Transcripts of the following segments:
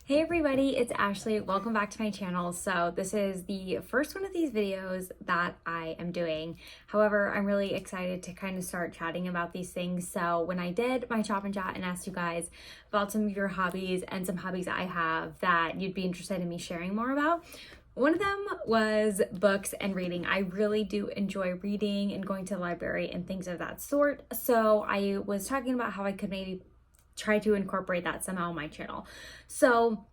Hey everybody, it's Ashley. Welcome back to my channel. So this is the first one of these videos that I am doing. However, I'm really excited to kind of start chatting about these things. So when I did my chop and chat and asked you guys about some of your hobbies and some hobbies I have that you'd be interested in me sharing more about, one of them was books and reading. I really do enjoy reading and going to the library and things of that sort. So I was talking about how I could maybe try to incorporate that somehow on my channel. So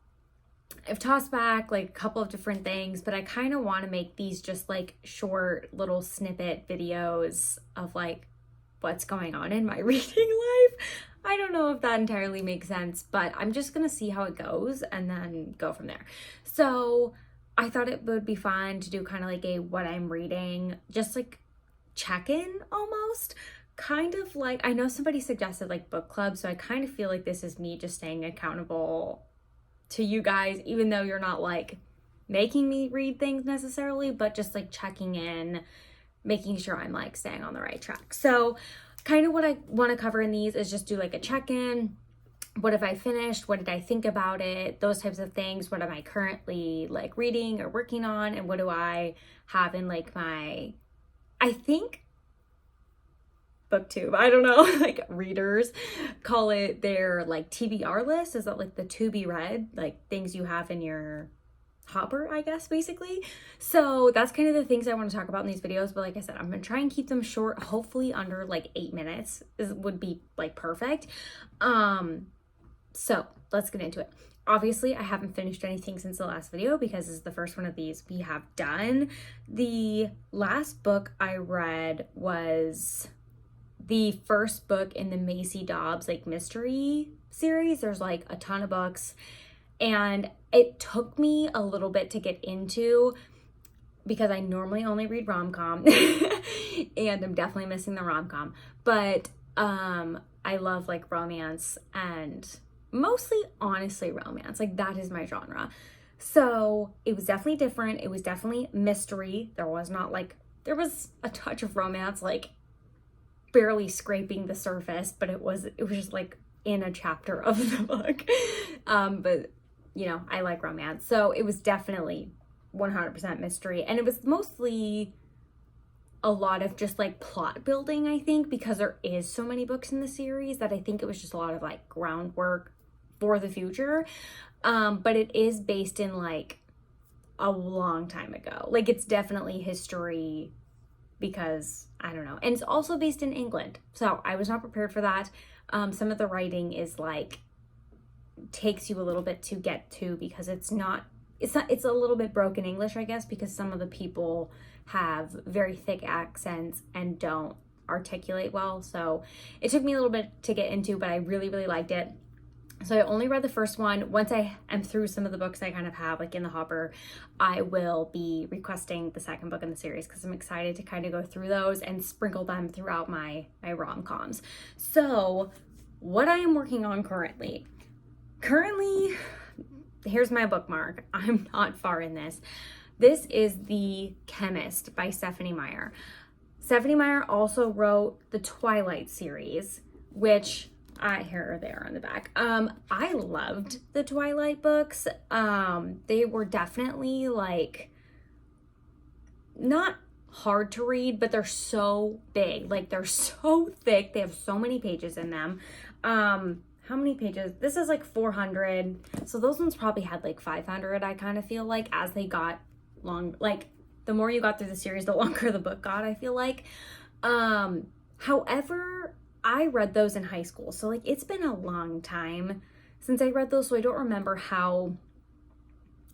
I've tossed back like a couple of different things, but I kind of want to make these just like short little snippet videos of like what's going on in my reading life. I don't know if that entirely makes sense, but I'm just gonna see how it goes and then go from there. So I thought it would be fun to do kind of like a what I'm reading, just like check-in almost. Kind of like, I know somebody suggested like book club, so I kind of feel like this is me just staying accountable to you guys, even though you're not like making me read things necessarily, but just like checking in, making sure I'm like staying on the right track. So kind of what I want to cover in these is just do like a check-in. What have I finished? What did I think about it? Those types of things. What am I currently like reading or working on? And what do I have in like my, I think, booktube, I don't know, like readers call it their like TBR list. Is that like the to be read, like things you have in your hopper, I guess, basically. So that's kind of the things I want to talk about in these videos. But like I said, I'm gonna try and keep them short, hopefully under like 8 minutes would be like perfect. So let's get into it. Obviously, I haven't finished anything since the last video because this is the first one of these we have done. The last book I read was the first book in the Macy Dobbs like mystery series. There's like a ton of books and it took me a little bit to get into because I normally only read rom-com and I'm definitely missing the rom-com, but I love like romance and mostly honestly romance, like that is my genre. So it was definitely different. It was definitely mystery. There was a touch of romance, like barely scraping the surface, but it was just like in a chapter of the book. But you know, I like romance. So it was definitely 100% mystery. And it was mostly a lot of just like plot building, I think, because there is so many books in the series that I think it was just a lot of like groundwork for the future. But it is based in like a long time ago. Like it's definitely history because I don't know. And it's also based in England. So I was not prepared for that. Some of the writing is like, takes you a little bit to get to because it's a little bit broken English, I guess, because some of the people have very thick accents and don't articulate well. So it took me a little bit to get into, but I really, really liked it. So I only read the first one. Once I am through some of the books I kind of have like in the hopper, I will be requesting the second book in the series because I'm excited to kind of go through those and sprinkle them throughout my rom-coms. So what I am working on currently, here's my bookmark. I'm not far in this. This is The Chemist by Stephenie Meyer. Stephenie Meyer also wrote the Twilight series, which here or there on the back. I loved the Twilight books. They were definitely like not hard to read, but they're so big. Like they're so thick. They have so many pages in them. How many pages? This is like 400. So those ones probably had like 500, I kind of feel like, as they got long. Like the more you got through the series, the longer the book got, I feel like. However, I read those in high school. So like it's been a long time since I read those. So I don't remember how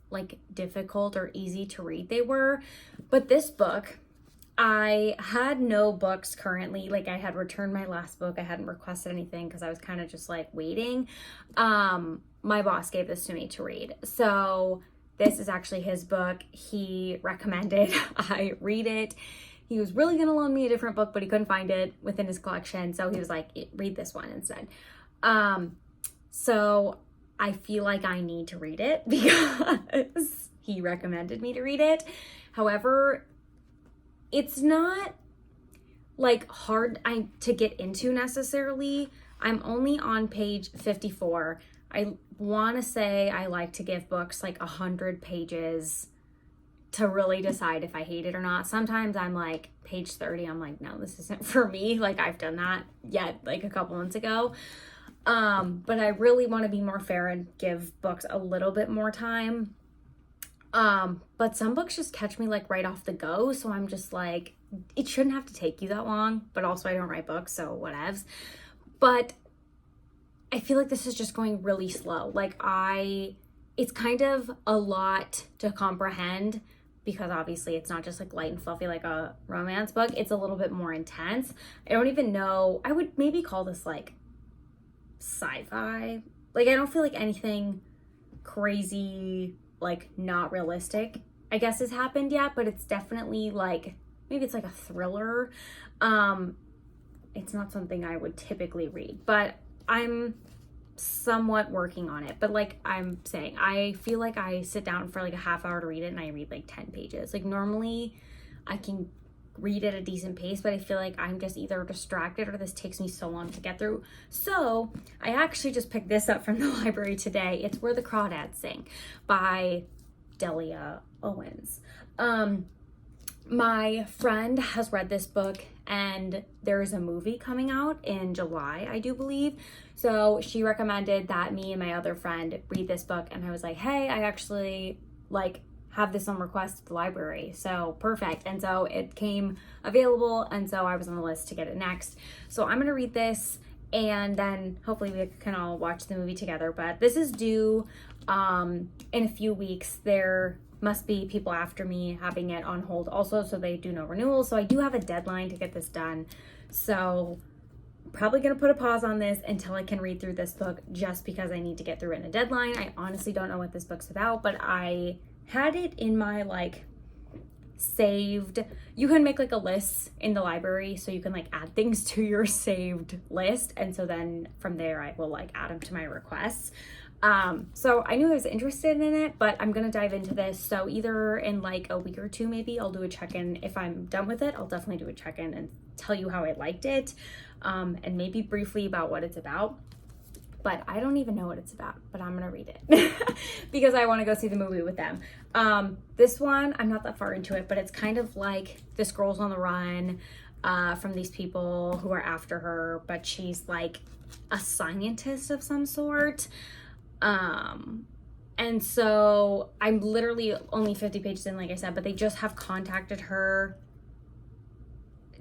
like difficult or easy to read they were. But this book, I had no books currently. Like I had returned my last book. I hadn't requested anything because I was kind of just like waiting. My boss gave this to me to read. So this is actually his book. He recommended I read it. He was really gonna loan me a different book, but he couldn't find it within his collection. So he was like, read this one instead. So I feel like I need to read it because he recommended me to read it. However, it's not like hard to get into necessarily. I'm only on page 54. I want to say I like to give books like 100 pages to really decide if I hate it or not. Sometimes I'm like, page 30, I'm like, no, this isn't for me. Like, I've done that yet, like a couple months ago. But I really want to be more fair and give books a little bit more time. But some books just catch me like right off the go. So I'm just like, it shouldn't have to take you that long, but also I don't write books, so whatevs. But I feel like this is just going really slow. Like it's kind of a lot to comprehend because obviously it's not just like light and fluffy like a romance book. It's a little bit more intense. I don't even know. I would maybe call this like sci-fi. Like I don't feel like anything crazy, like not realistic, I guess, has happened yet, but it's definitely like, maybe it's like a thriller. It's not something I would typically read, but I'm somewhat working on it. But like I'm saying, I feel like I sit down for like a half hour to read it and I read like 10 pages. Like normally I can read at a decent pace, but I feel like I'm just either distracted or this takes me so long to get through. So I actually just picked this up from the library today. It's Where the Crawdads Sing by Delia Owens. My friend has read this book and there's a movie coming out in July, I do believe. So she recommended that me and my other friend read this book, and I was like, hey, I actually like have this on request at the library, so perfect. And so it came available, and so I was on the list to get it next. So I'm gonna read this and then hopefully we can all watch the movie together. But this is due in a few weeks. There must be people after me having it on hold also, so they do no renewals. So I do have a deadline to get this done. So probably gonna put a pause on this until I can read through this book, just because I need to get through it in a deadline. I honestly don't know what this book's about, but I had it in my like saved. You can make like a list in the library, so you can like add things to your saved list, and so then from there I will like add them to my requests. So I knew I was interested in it, but I'm gonna dive into this. So either in like a week or two, maybe I'll do a check-in. If I'm done with it, I'll definitely do a check-in and tell you how I liked it, and maybe briefly about what it's about. But I don't even know what it's about, but I'm gonna read it because I want to go see the movie with them. This one, I'm not that far into it, but it's kind of like this girl's on the run from these people who are after her, but she's like a scientist of some sort. And so I'm literally only 50 pages in, like I said, but they just have contacted her.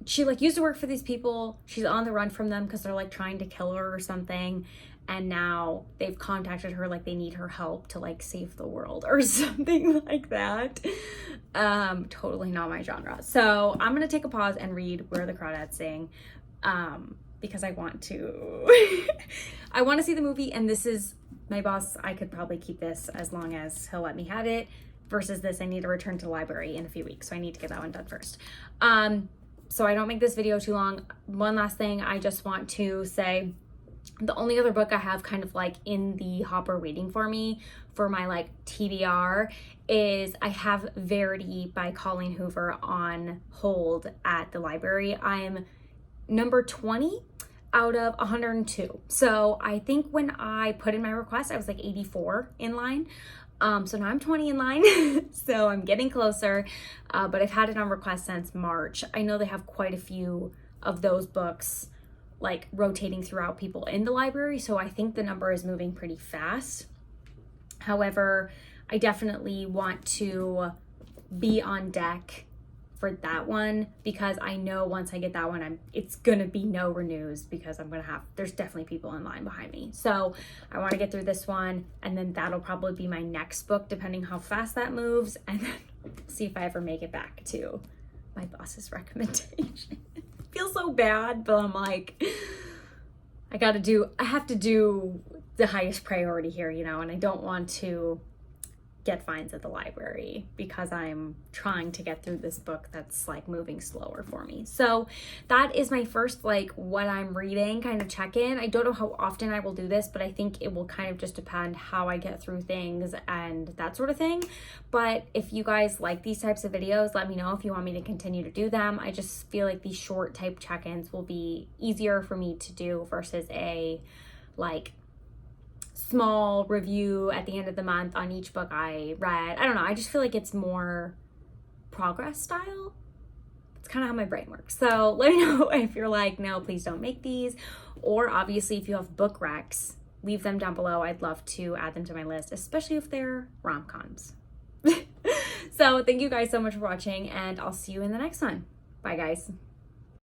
She like used to work for these people. She's on the run from them because they're like trying to kill her or something. And now they've contacted her, like they need her help to like save the world or something like that. Totally not my genre. So I'm gonna take a pause and read Where the Crawdads Sing, because I want to I want to see the movie, and this is my boss. I could probably keep this as long as he'll let me have it, versus this I need to return to the library in a few weeks, so I need to get that one done first. So I don't make this video too long. One last thing I just want to say, the only other book I have kind of like in the hopper waiting for me for my like TBR is I have Verity by Colleen Hoover on hold at the library. I'm number 20 out of 102. So I think when I put in my request, I was like 84 in line. So now I'm 20 in line, so I'm getting closer, but I've had it on request since March. I know they have quite a few of those books like rotating throughout people in the library, so I think the number is moving pretty fast. However, I definitely want to be on deck for that one, because I know once I get that one, it's gonna be no renews, because there's definitely people in line behind me. So I want to get through this one, and then that'll probably be my next book, depending how fast that moves, and then see if I ever make it back to my boss's recommendation. Feels so bad, but I'm like, I have to do the highest priority here, you know, and I don't want to get fines at the library because I'm trying to get through this book that's like moving slower for me. So that is my first like what I'm reading kind of check-in. I don't know how often I will do this, but I think it will kind of just depend how I get through things and that sort of thing. But if you guys like these types of videos, let me know if you want me to continue to do them. I just feel like these short type check-ins will be easier for me to do versus a like small review at the end of the month on each book I read. I don't know. I just feel like it's more progress style. It's kind of how my brain works. So let me know if you're like, no, please don't make these. Or obviously, if you have book recs, leave them down below. I'd love to add them to my list, especially if they're rom-coms. So thank you guys so much for watching, and I'll see you in the next one. Bye, guys.